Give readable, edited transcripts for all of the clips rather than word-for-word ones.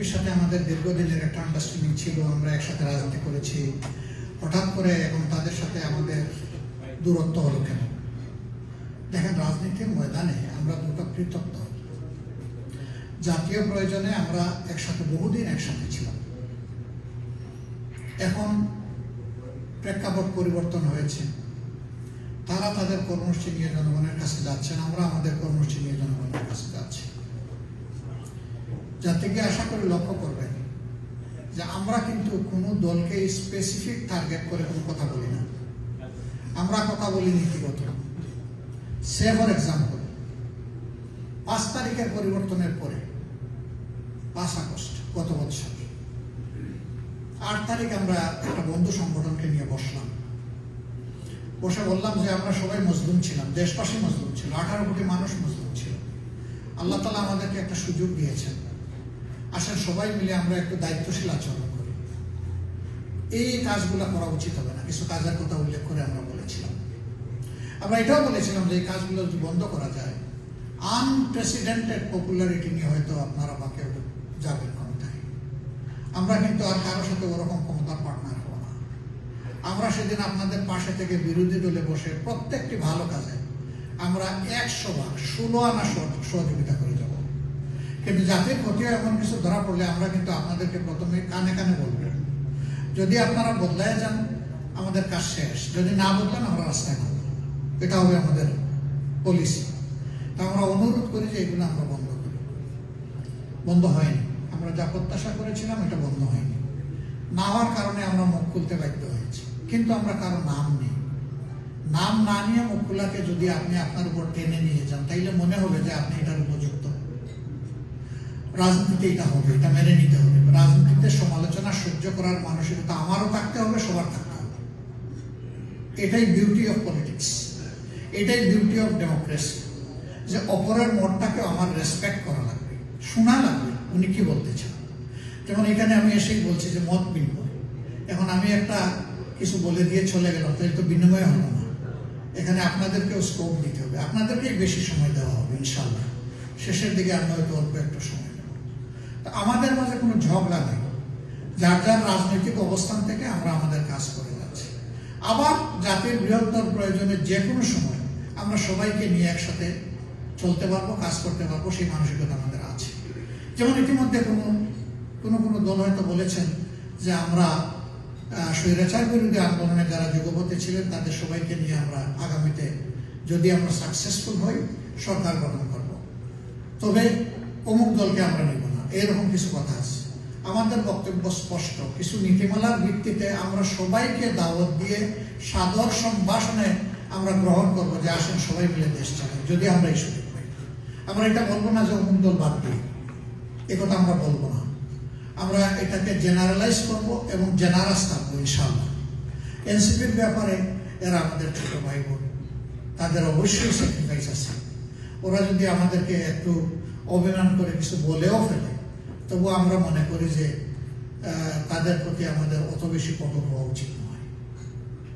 বিএনপির সাথে আমাদের দীর্ঘদিনের একটা আন্ডারস্ট্যান্ডিং ছিল, আমরা একসাথে রাজনীতি করেছি। হঠাৎ করে এখন তাদের সাথে আমাদের দূরত্ব হলো কেন? দেখেন, রাজনীতির ময়দানে আমরা দুটো পৃথক দল। জাতীয় প্রয়োজনে আমরা একসাথে বহুদিন একসাথে ছিলাম। এখন প্রেক্ষাপট পরিবর্তন হয়েছে। তারা তাদের কর্মসূচি নিয়ে জনগণের কাছে যাচ্ছেন, আমরা আমাদের কর্মসূচি নিয়ে জনগণের কাছে যাচ্ছি। জাতিকে আশা করে লক্ষ্য করবেন যে আমরা কিন্তু কোনো দলকে স্পেসিফিক টার্গেট করে কোনো কথা বলি না। আমরা কথা বলি নীতিগত। সে ফর এক্সাম্পল, 5 তারিখের পরিবর্তনের পরে 5 আগস্ট গত বছর 8 তারিখ আমরা একটা বন্ধু সংগঠনকে নিয়ে বসলাম। বসে বললাম যে আমরা সবাই মজলুম ছিলাম, দেশবাসী মজলুম ছিল, 18 কোটি মানুষ মজলুম ছিল। আল্লাহ তাআলা আমাদেরকে একটা সুযোগ দিয়েছেন, আসেন সবাই মিলে আমরা একটু দায়িত্বশীল আচরণ করি। এই কাজগুলো করা উচিত হবে না। কিছু কাজের কথা উল্লেখ করে আমরা বলেছিলাম। আমরা এটাও বলেছিলাম যে এই কাজগুলো যদি বন্ধ করা যায়, আনপ্রেসিডেন্টেড পপুলারিটি নিয়ে হয়তো আপনারা বা কেউ যাবেন ক্ষমতায়। আমরা কিন্তু আর কারোর সাথে ওরকম ক্ষমতার পার্টনার হবো না। আমরা সেদিন আপনাদের পাশে থেকে বিরোধী দলে বসে প্রত্যেকটি ভালো কাজে আমরা 100 ভাগ 16 আনা সহযোগিতা করে যাব। কিন্তু জাতির ক্ষতি এমন কিছু ধরা পড়লে আমরা কিন্তু আপনাদেরকে প্রথমে কানে কানে বলবো। যদি আপনারা বদলায় যান, আমাদের কাজ শেষ। যদি না বদলান, আমরা রাস্তায় নামব। এটা হবে আমাদের পলিসি। তা আমরা অনুরোধ করি যে এগুলো আমরা বন্ধ করি। বন্ধ হয়নি। আমরা যা প্রত্যাশা করেছিলাম এটা বন্ধ হয়নি। না হওয়ার কারণে আমরা মুখ খুলতে বাধ্য হয়েছি। কিন্তু আমরা কারো নাম নেই। নাম না নিয়ে মুখ খোলাকে যদি আপনি আপনার উপর টেনে নিয়ে যান, তাইলে মনে হবে যে আপনি এটার উপযুক্ত। রাজনীতিতে এটা হবে, এটা মেনে নিতে হবে। রাজনীতিতে সমালোচনা সহ্য করার মানসিকতা আমারও থাকতে হবে, সবার থাকতে হবে। এটাই বিউটি অফ পলিটিক্স, এটাই বিউটি অফ ডেমোক্রেসি। যে অপরের মতটাকে আমার রেসপেক্ট করা লাগবে, শোনা লাগবে উনি কি বলতে চান। যেমন এখানে আমি এসেই বলছি যে মত বিনিময়। এখন আমি একটা কিছু বলে দিয়ে চলে গেলাম, তাহলে তো বিনিময় হলো না। এখানে আপনাদেরকেও স্কোপ দিতে হবে, আপনাদেরকেই বেশি সময় দেওয়া হবে ইনশাল্লাহ। শেষের দিকে আমরা হয়তো অল্প একটু সময় দেব। আমাদের মাঝে কোনো ঝগড়া নেই। যার যার রাজনৈতিক অবস্থান থেকে আমরা আমাদের কাজ করে যাচ্ছি। আবার জাতির বৃহত্তর প্রয়োজনে যে কোনো সময় আমরা সবাইকে নিয়ে একসাথে চলতে পারবো, কাজ করতে পারবো, সেই মানসিকতা আমাদের আছে। যেমন ইতিমধ্যে কোনো দল হয়তো বলেছেন যে আমরা স্বৈরাচার বিরোধী আন্দোলনে যারা যুগপথে ছিলেন তাদের সবাইকে নিয়ে আমরা আগামীতে যদি আমরা সাকসেসফুল হই সরকার গঠন করব, তবে অমুক দলকে আমরা নেব না, এরকম কিছু কথা আছে। আমাদের বক্তব্য স্পষ্ট। কিছু নীতিমালার ভিত্তিতে আমরা সবাইকে দাওয়াত দিয়ে সাদর সম্ভাষণে আমরা গ্রহণ করবো যে আসেন সবাই মিলে দেশ চালাই, যদি আমরা এই সুযোগ পাই। আমরা এটা বলবো না যে অমুক দল বাদ দিই, এ কথা আমরা বলবো না। আমরা এটাকে জেনারেলাইজ করব এবং জেনারাস থাকবো ইনশাআল্লাহ। এনসিপির ব্যাপারে এরা আমাদের ছোট ভাই বোন, তাদের অবশ্যই স্যাক্রিফাইস আছে। ওরা যদি আমাদেরকে একটু অভিমান করে কিছু বলেও ফেলে, তবু আমরা মনে করি যে তাদের প্রতি আমাদের অত বেশি কঠোর হওয়া উচিত নয়।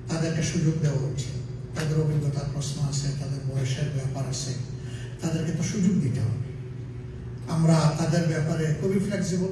তাদেরকে সুযোগ দেওয়া উচিত। তাদের অভিজ্ঞতার প্রশ্ন আছে, তাদের বয়সের ব্যাপার আছে, তাদেরকে তো সুযোগ দিতে হবে। আমরা তাদের ব্যাপারে খুবই ফ্লেক্সিবল।